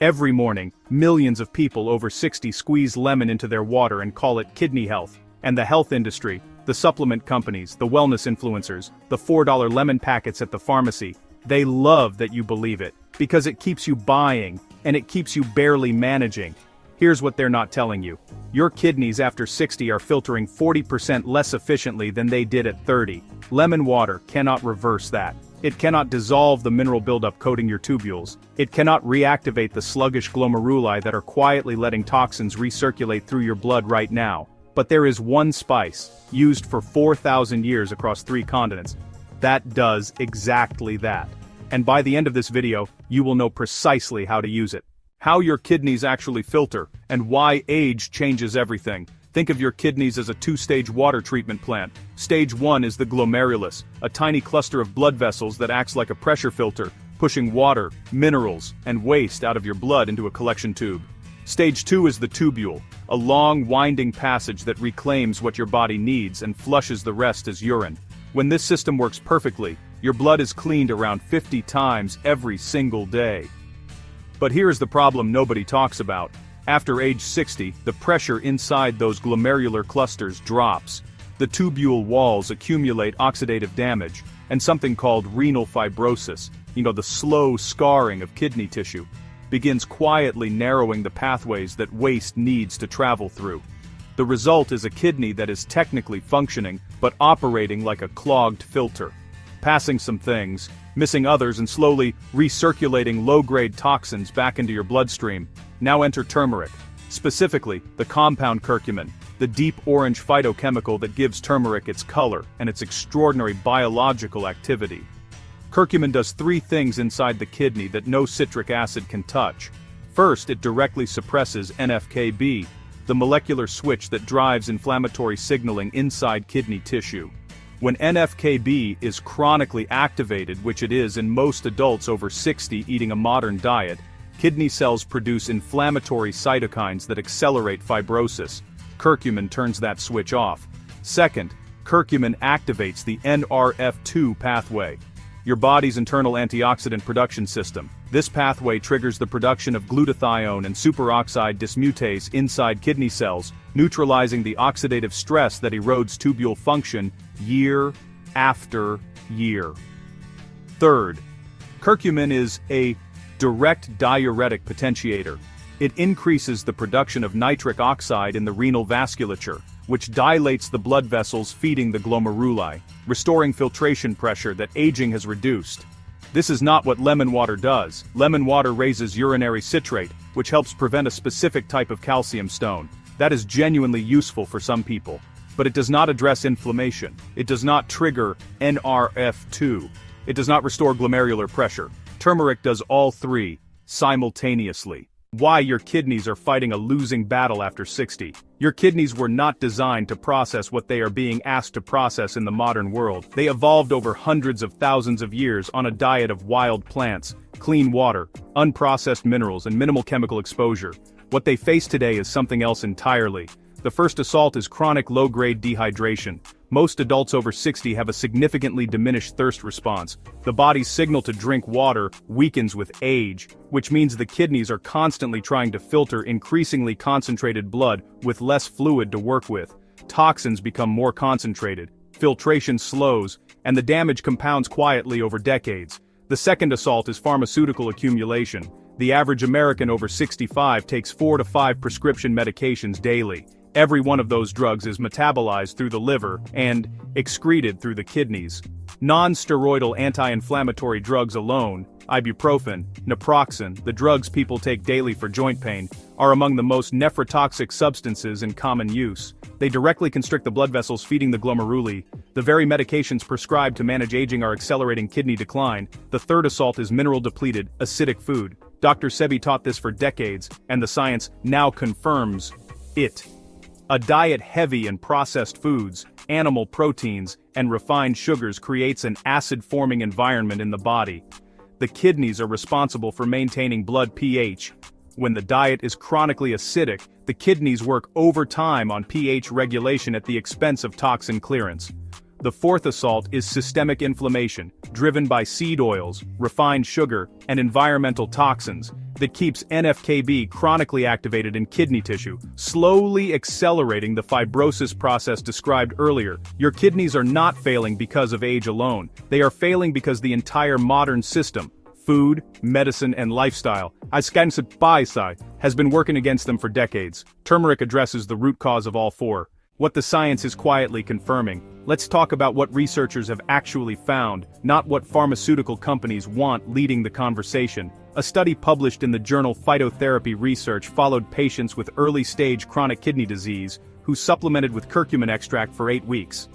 Every morning, millions of people over 60 squeeze lemon into their water and call it kidney health. And the health industry, the supplement companies, the wellness influencers, the $4 lemon packets at the pharmacy, they love that you believe it, because it keeps you buying, and it keeps you barely managing. Here's what they're not telling you. Your kidneys after 60 are filtering 40% less efficiently than they did at 30. Lemon water cannot reverse that. It cannot dissolve the mineral buildup coating your tubules. It cannot reactivate the sluggish glomeruli that are quietly letting toxins recirculate through your blood right now. But there is one spice, used for 4,000 years across 3 continents, that does exactly that. And by the end of this video, you will know precisely how to use it. How your kidneys actually filter, and why age changes everything. Think of your kidneys as a 2-stage water treatment plant. Stage 1 is the glomerulus, a tiny cluster of blood vessels that acts like a pressure filter, pushing water, minerals, and waste out of your blood into a collection tube. Stage 2 is the tubule, a long, winding passage that reclaims what your body needs and flushes the rest as urine. When this system works perfectly, your blood is cleaned around 50 times every single day. But here's the problem nobody talks about. After age 60, the pressure inside those glomerular clusters drops. The tubule walls accumulate oxidative damage, and something called renal fibrosis, the slow scarring of kidney tissue, begins quietly narrowing the pathways that waste needs to travel through. The result is a kidney that is technically functioning, but operating like a clogged filter. Passing some things, missing others, and slowly recirculating low-grade toxins back into your bloodstream. Now enter turmeric. Specifically, the compound curcumin, the deep orange phytochemical that gives turmeric its color and its extraordinary biological activity. Curcumin does 3 things inside the kidney that no citric acid can touch. First, it directly suppresses NF-κB, the molecular switch that drives inflammatory signaling inside kidney tissue. When NF-κB is chronically activated, which it is in most adults over 60 eating a modern diet, kidney cells produce inflammatory cytokines that accelerate fibrosis. Curcumin turns that switch off. Second, curcumin activates the NRF2 pathway, your body's internal antioxidant production system. This pathway triggers the production of glutathione and superoxide dismutase inside kidney cells, neutralizing the oxidative stress that erodes tubule function year after year. Third, curcumin is a direct diuretic potentiator. It increases the production of nitric oxide in the renal vasculature, which dilates the blood vessels feeding the glomeruli, restoring filtration pressure that aging has reduced. This is not what lemon water does. Lemon water raises urinary citrate, which helps prevent a specific type of calcium stone. That is genuinely useful for some people. But it does not address inflammation. It does not trigger NRF2. It does not restore glomerular pressure. Turmeric does all 3, simultaneously. Why your kidneys are fighting a losing battle after 60. Your kidneys were not designed to process what they are being asked to process in the modern world. They evolved over hundreds of thousands of years on a diet of wild plants, clean water, unprocessed minerals, and minimal chemical exposure. What they face today is something else entirely. The first assault is chronic low-grade dehydration. Most adults over 60 have a significantly diminished thirst response. The body's signal to drink water weakens with age, which means the kidneys are constantly trying to filter increasingly concentrated blood with less fluid to work with. Toxins become more concentrated, filtration slows, and the damage compounds quietly over decades. The second assault is pharmaceutical accumulation. The average American over 65 takes 4 to 5 prescription medications daily. Every one of those drugs is metabolized through the liver and excreted through the kidneys. Non-steroidal anti-inflammatory drugs alone, ibuprofen, naproxen, the drugs people take daily for joint pain, are among the most nephrotoxic substances in common use. They directly constrict the blood vessels feeding the glomeruli. The very medications prescribed to manage aging are accelerating kidney decline. The third assault is mineral-depleted, acidic food. Dr. Sebi taught this for decades, and the science now confirms it. A diet heavy in processed foods, animal proteins, and refined sugars creates an acid-forming environment in the body. The kidneys are responsible for maintaining blood pH. When the diet is chronically acidic, the kidneys work overtime on pH regulation at the expense of toxin clearance. The fourth assault is systemic inflammation, driven by seed oils, refined sugar, and environmental toxins. that keeps NF-κB chronically activated in kidney tissue, slowly accelerating the fibrosis process described earlier. Your kidneys are not failing because of age alone. They are failing because the entire modern system, food, medicine, and lifestyle, has been working against them for decades. Turmeric addresses the root cause of all four. What the science is quietly confirming. Let's talk about what researchers have actually found, not what pharmaceutical companies want leading the conversation. A study published in the journal Phytotherapy Research followed patients with early-stage chronic kidney disease who supplemented with curcumin extract for 8 weeks.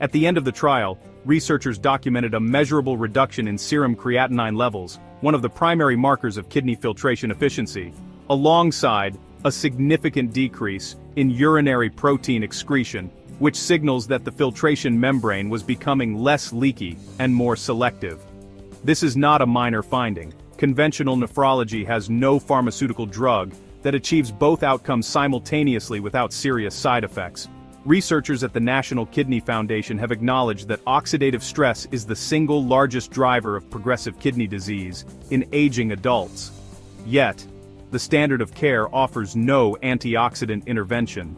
At the end of the trial, researchers documented a measurable reduction in serum creatinine levels, one of the primary markers of kidney filtration efficiency, alongside a significant decrease in urinary protein excretion, which signals that the filtration membrane was becoming less leaky and more selective. This is not a minor finding. Conventional nephrology has no pharmaceutical drug that achieves both outcomes simultaneously without serious side effects. Researchers at the National Kidney Foundation have acknowledged that oxidative stress is the single largest driver of progressive kidney disease in aging adults. Yet, the standard of care offers no antioxidant intervention.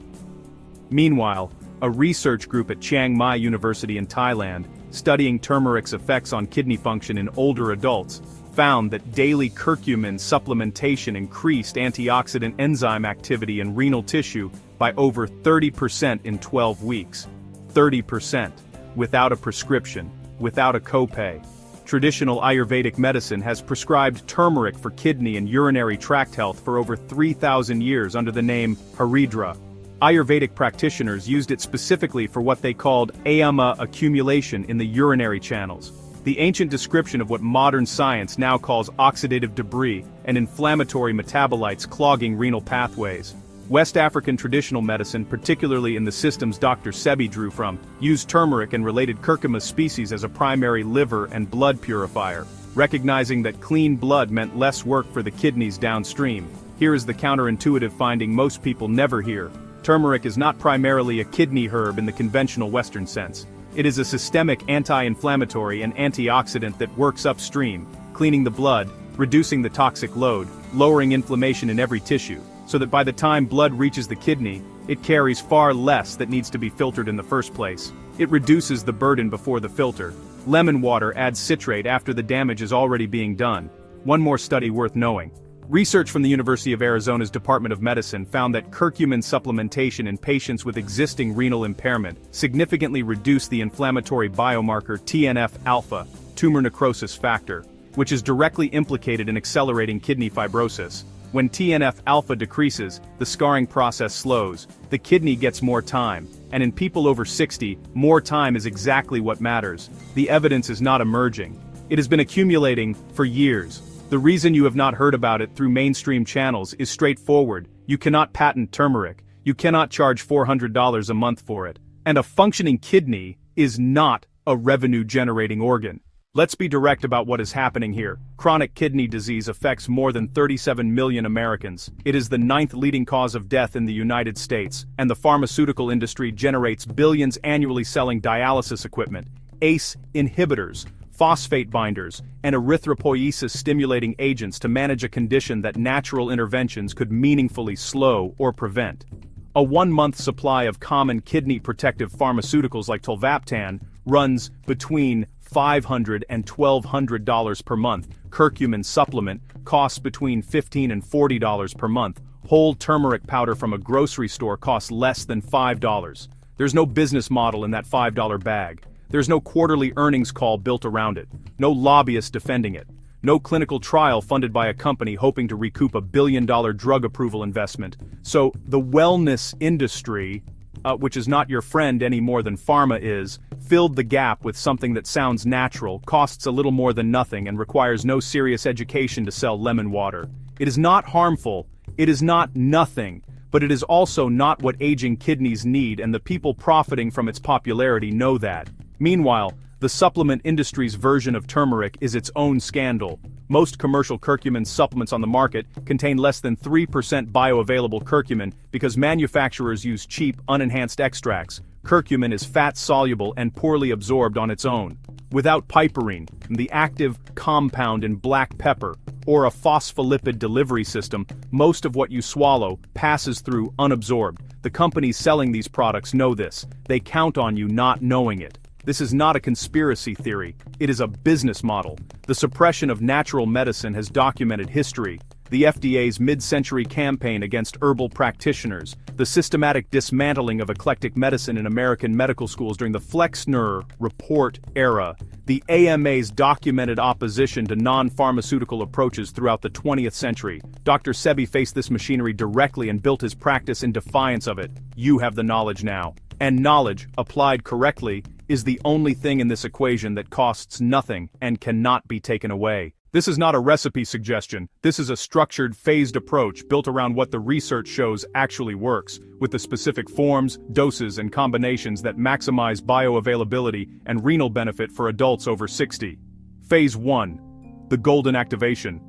Meanwhile, a research group at Chiang Mai University in Thailand, studying turmeric's effects on kidney function in older adults, found that daily curcumin supplementation increased antioxidant enzyme activity in renal tissue by over 30% in 12 weeks. 30%, without a prescription, without a copay. Traditional Ayurvedic medicine has prescribed turmeric for kidney and urinary tract health for over 3,000 years under the name Haridra. Ayurvedic practitioners used it specifically for what they called ama accumulation in the urinary channels, the ancient description of what modern science now calls oxidative debris and inflammatory metabolites clogging renal pathways. West African traditional medicine, particularly in the systems Dr. Sebi drew from, used turmeric and related curcuma species as a primary liver and blood purifier, recognizing that clean blood meant less work for the kidneys downstream. Here is the counterintuitive finding most people never hear. Turmeric is not primarily a kidney herb in the conventional Western sense. It is a systemic anti-inflammatory and antioxidant that works upstream, cleaning the blood, reducing the toxic load, lowering inflammation in every tissue, so that by the time blood reaches the kidney, it carries far less that needs to be filtered in the first place. It reduces the burden before the filter. Lemon water adds citrate after the damage is already being done. One more study worth knowing. Research from the University of Arizona's Department of Medicine found that curcumin supplementation in patients with existing renal impairment significantly reduced the inflammatory biomarker TNF-alpha, tumor necrosis factor, which is directly implicated in accelerating kidney fibrosis. When TNF-alpha decreases, the scarring process slows, the kidney gets more time, and in people over 60, more time is exactly what matters. The evidence is not emerging. It has been accumulating for years. The reason you have not heard about it through mainstream channels is straightforward. You cannot patent turmeric. You cannot charge $400 a month for it. And a functioning kidney is not a revenue-generating organ. Let's be direct about what is happening here. Chronic kidney disease affects more than 37 million Americans. It is the 9th leading cause of death in the United States, and the pharmaceutical industry generates billions annually selling dialysis equipment, ACE inhibitors, phosphate binders, and erythropoiesis-stimulating agents to manage a condition that natural interventions could meaningfully slow or prevent. A 1-month supply of common kidney protective pharmaceuticals like tolvaptan runs between $500 and $1,200 per month. Curcumin supplement costs between $15 and $40 per month. Whole turmeric powder from a grocery store costs less than $5. There's no business model in that $5 bag. There's no quarterly earnings call built around it. No lobbyist defending it. No clinical trial funded by a company hoping to recoup a billion-dollar drug approval investment. So, the wellness industry, which is not your friend any more than pharma is, filled the gap with something that sounds natural, costs a little more than nothing, and requires no serious education to sell lemon water. It is not harmful, it is not nothing, but it is also not what aging kidneys need, and the people profiting from its popularity know that. Meanwhile, the supplement industry's version of turmeric is its own scandal. Most commercial curcumin supplements on the market contain less than 3% bioavailable curcumin because manufacturers use cheap, unenhanced extracts. Curcumin is fat-soluble and poorly absorbed on its own. Without piperine, the active compound in black pepper, or a phospholipid delivery system, most of what you swallow passes through unabsorbed. The companies selling these products know this. They count on you not knowing it. This is not a conspiracy theory, it is a business model. The suppression of natural medicine has documented history. The FDA's mid-century campaign against herbal practitioners, the systematic dismantling of eclectic medicine in American medical schools during the Flexner Report era, the AMA's documented opposition to non-pharmaceutical approaches throughout the 20th century. Dr. Sebi faced this machinery directly and built his practice in defiance of it. You have the knowledge now. And knowledge, applied correctly, is the only thing in this equation that costs nothing and cannot be taken away. This is not a recipe suggestion, this is a structured, phased approach built around what the research shows actually works, with the specific forms, doses, and combinations that maximize bioavailability and renal benefit for adults over 60. Phase 1. The Golden Activation.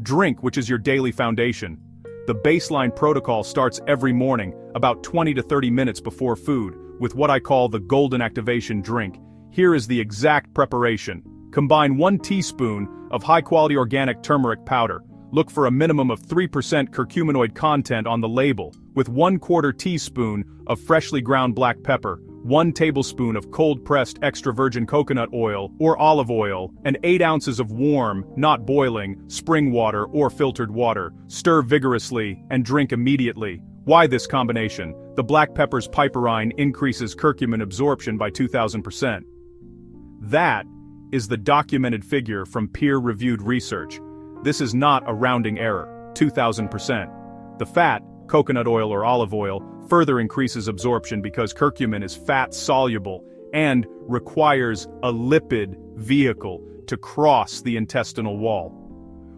Drink, which is your daily foundation. The baseline protocol starts every morning, about 20 to 30 minutes before food, with what I call the Golden Activation drink. Here is the exact preparation. Combine 1 teaspoon of high-quality organic turmeric powder. Look for a minimum of 3% curcuminoid content on the label, with 1/4 teaspoon of freshly ground black pepper, 1 tablespoon of cold-pressed extra virgin coconut oil or olive oil, and 8 ounces of warm, not boiling, spring water or filtered water. Stir vigorously and drink immediately. Why this combination? The black pepper's piperine increases curcumin absorption by 2,000%. That is the documented figure from peer-reviewed research. This is not a rounding error, 2,000%. The fat, coconut oil or olive oil, further increases absorption because curcumin is fat-soluble and requires a lipid vehicle to cross the intestinal wall.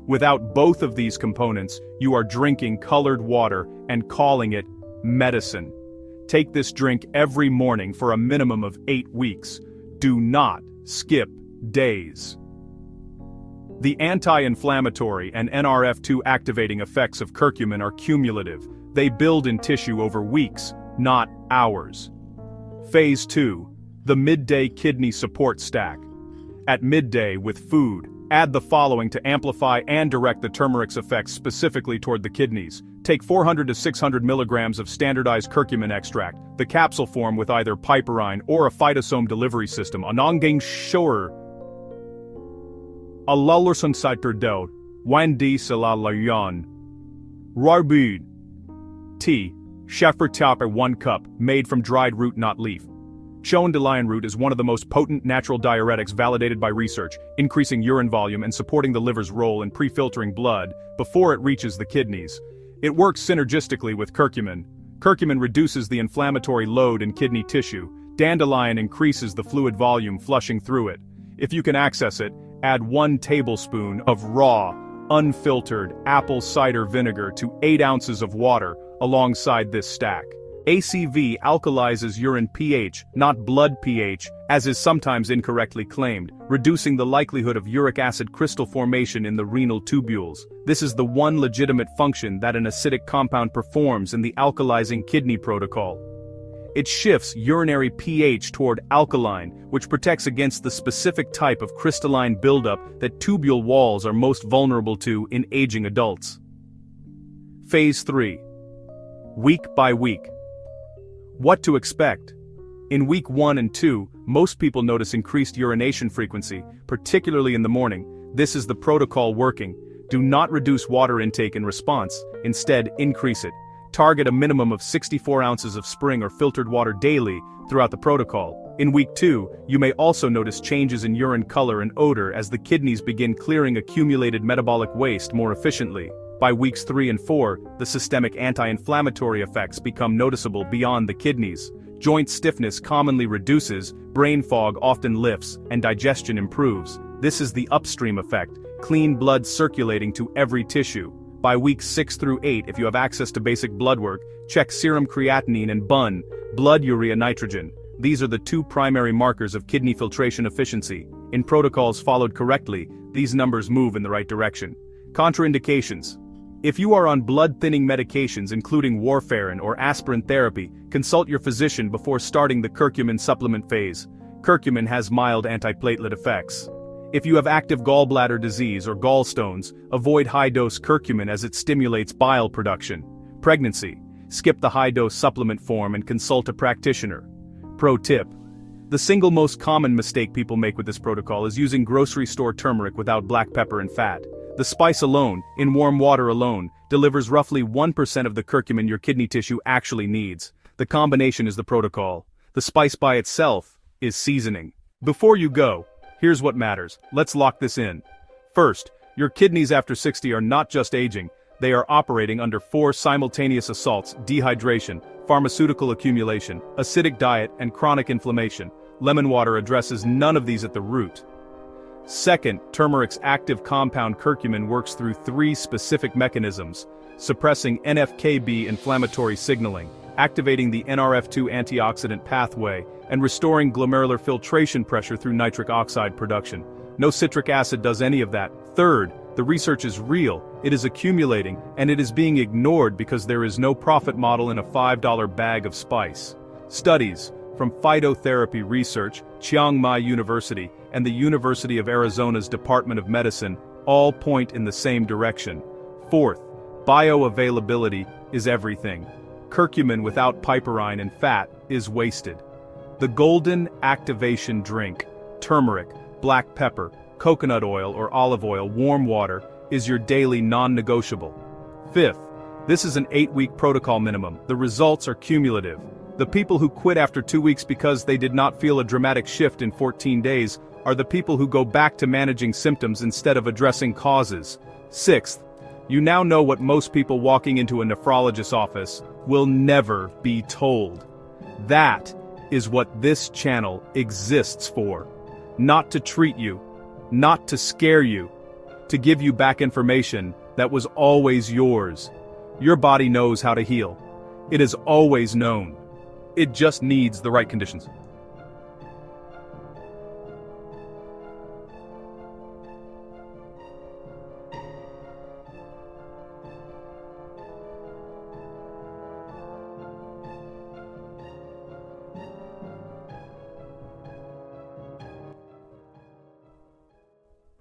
Without both of these components, you are drinking colored water and calling it medicine. Take this drink every morning for a minimum of 8 weeks. Do not skip days. The anti-inflammatory and NRF2 activating effects of curcumin are cumulative. They build in tissue over weeks, not hours. Phase 2. The Midday Kidney Support Stack. At midday, with food, add the following to amplify and direct the turmeric's effects specifically toward the kidneys. Take 400 to 600 milligrams of standardized curcumin extract, the capsule form with either piperine or a phytosome delivery system. Anonging sure. Alalursun saiter del, wandi salalayan. Rarbud. Tea, Sheffer Tapper 1 cup, made from dried root not leaf. Dandelion root is one of the most potent natural diuretics validated by research, increasing urine volume and supporting the liver's role in pre-filtering blood before it reaches the kidneys. It works synergistically with curcumin. Curcumin reduces the inflammatory load in kidney tissue. Dandelion increases the fluid volume flushing through it. If you can access it, add 1 tablespoon of raw, unfiltered apple cider vinegar to 8 ounces of water alongside this stack. ACV alkalizes urine pH, not blood pH, as is sometimes incorrectly claimed, reducing the likelihood of uric acid crystal formation in the renal tubules. This is the one legitimate function that an acidic compound performs in the alkalizing kidney protocol. It shifts urinary pH toward alkaline, which protects against the specific type of crystalline buildup that tubule walls are most vulnerable to in aging adults. Phase 3. Week by week. What to expect? In week 1 and 2, most people notice increased urination frequency, particularly in the morning. This is the protocol working. Do not reduce water intake in response, instead increase it. Target a minimum of 64 ounces of spring or filtered water daily throughout the protocol. In week 2, you may also notice changes in urine color and odor as the kidneys begin clearing accumulated metabolic waste more efficiently. By weeks 3 and 4, the systemic anti-inflammatory effects become noticeable beyond the kidneys. Joint stiffness commonly reduces, brain fog often lifts, and digestion improves. This is the upstream effect, clean blood circulating to every tissue. By weeks 6 through 8, if you have access to basic blood work, check serum creatinine and BUN, blood urea nitrogen. These are the 2 primary markers of kidney filtration efficiency. In protocols followed correctly, these numbers move in the right direction. Contraindications. If you are on blood-thinning medications including warfarin or aspirin therapy, consult your physician before starting the curcumin supplement phase. Curcumin has mild antiplatelet effects. If you have active gallbladder disease or gallstones, avoid high-dose curcumin as it stimulates bile production. Pregnancy: skip the high-dose supplement form and consult a practitioner. Pro tip: the single most common mistake people make with this protocol is using grocery store turmeric without black pepper and fat. The spice alone, in warm water alone, delivers roughly 1% of the curcumin your kidney tissue actually needs. The combination is the protocol. The spice by itself is seasoning. Before you go, here's what matters. Let's lock this in. First, your kidneys after 60 are not just aging, they are operating under 4 simultaneous assaults: dehydration, pharmaceutical accumulation, acidic diet, and chronic inflammation. Lemon water addresses none of these at the root. Second, turmeric's active compound curcumin works through 3 specific mechanisms: suppressing NF-κB inflammatory signaling, activating the NRF2 antioxidant pathway, and restoring glomerular filtration pressure through nitric oxide production. No citric acid does any of that. Third, the research is real, it is accumulating, and it is being ignored because there is no profit model in a $5 bag of spice. Studies from Phytotherapy Research, Chiang Mai University, and the University of Arizona's Department of Medicine all point in the same direction. Fourth, bioavailability is everything. Curcumin without piperine and fat is wasted. The golden activation drink, turmeric, black pepper, coconut oil or olive oil, warm water, is your daily non-negotiable. Fifth, this is an 8-week protocol minimum. The results are cumulative. The people who quit after 2 weeks because they did not feel a dramatic shift in 14 days are the people who go back to managing symptoms instead of addressing causes. Sixth, you now know what most people walking into a nephrologist's office will never be told. That is what this channel exists for. Not to treat you, not to scare you, to give you back information that was always yours. Your body knows how to heal. It has always known. It just needs the right conditions.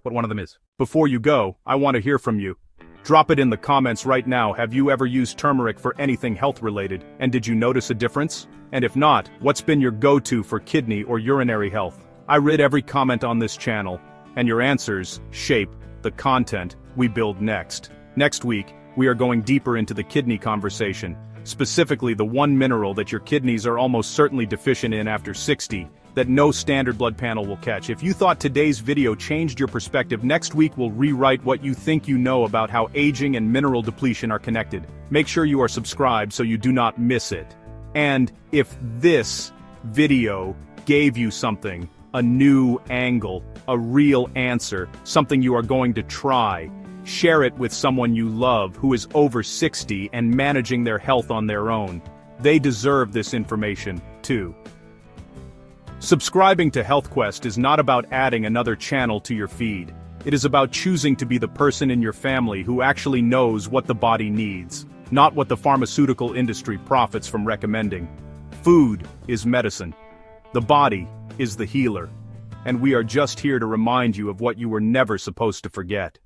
What one of them is. Before you go, I want to hear from you. Drop it in the comments right now. Have you ever used turmeric for anything health-related, and did you notice a difference? And if not, what's been your go-to for kidney or urinary health? I read every comment on this channel, and your answers shape the content we build next. Next week, we are going deeper into the kidney conversation, specifically the one mineral that your kidneys are almost certainly deficient in after 60, that no standard blood panel will catch. If you thought today's video changed your perspective, next week we'll rewrite what you think you know about how aging and mineral depletion are connected. Make sure you are subscribed so you do not miss it. And if this video gave you something, a new angle, a real answer, something you are going to try, share it with someone you love who is over 60 and managing their health on their own. They deserve this information, too. Subscribing to Health Quest is not about adding another channel to your feed. It is about choosing to be the person in your family who actually knows what the body needs, not what the pharmaceutical industry profits from recommending. Food is medicine. The body is the healer. And we are just here to remind you of what you were never supposed to forget.